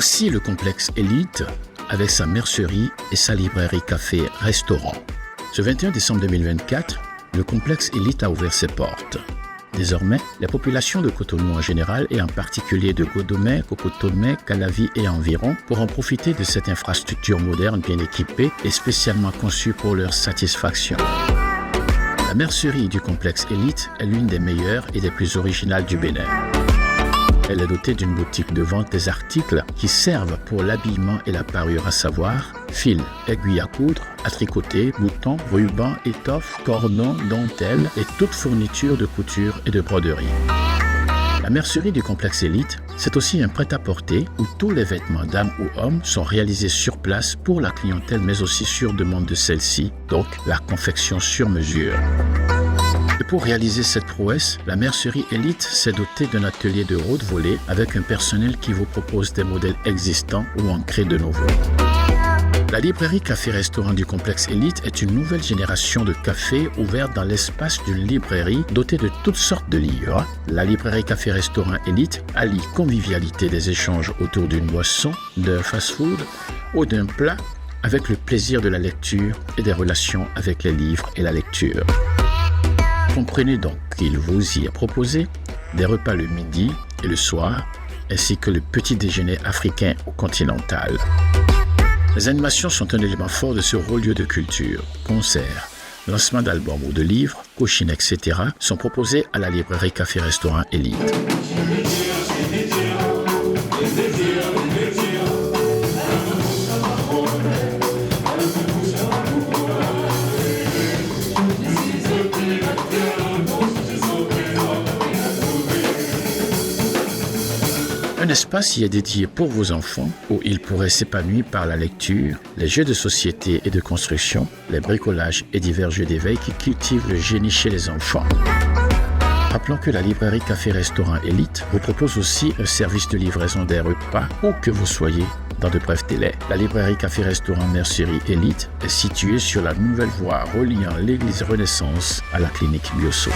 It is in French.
Voici le complexe Élite avec sa mercerie et sa librairie café-restaurant. Ce 21 décembre 2024, le complexe Élite a ouvert ses portes. Désormais, les populations de Cotonou en général et en particulier de Godomè, Kokotomè, Calavi et environ pourront profiter de cette infrastructure moderne bien équipée et spécialement conçue pour leur satisfaction. La mercerie du complexe Élite est l'une des meilleures et des plus originales du Bénin. Elle est dotée d'une boutique de vente des articles qui servent pour l'habillement et la parure, à savoir fil, aiguilles à coudre, à tricoter, boutons, rubans, étoffes, cordons, dentelles et toute fourniture de couture et de broderie. La mercerie du complexe Élite, c'est aussi un prêt-à-porter où tous les vêtements dames ou hommes sont réalisés sur place pour la clientèle mais aussi sur demande de celle-ci, donc la confection sur mesure. Et pour réaliser cette prouesse, la mercerie Élite s'est dotée d'un atelier de haute volée avec un personnel qui vous propose des modèles existants ou en crée de nouveaux. La librairie café-restaurant du complexe Élite est une nouvelle génération de cafés ouverte dans l'espace d'une librairie dotée de toutes sortes de livres. La librairie café-restaurant Élite allie convivialité des échanges autour d'une boisson, d'un fast-food ou d'un plat avec le plaisir de la lecture et des relations avec les livres et la lecture. Comprenez donc qu'il vous y est proposé des repas le midi et le soir, ainsi que le petit déjeuner africain ou continental. Les animations sont un élément fort de ce haut lieu de culture. Concerts, lancements d'albums ou de livres, coaching, etc. sont proposés à la librairie café-restaurant Élite. Un espace y est dédié pour vos enfants où ils pourraient s'épanouir par la lecture, les jeux de société et de construction, les bricolages et divers jeux d'éveil qui cultivent le génie chez les enfants. Rappelons que la librairie café-restaurant Élite vous propose aussi un service de livraison des repas où que vous soyez dans de brefs délais. La librairie café-restaurant mercerie Élite est située sur la nouvelle voie reliant l'église Renaissance à la clinique Biosso.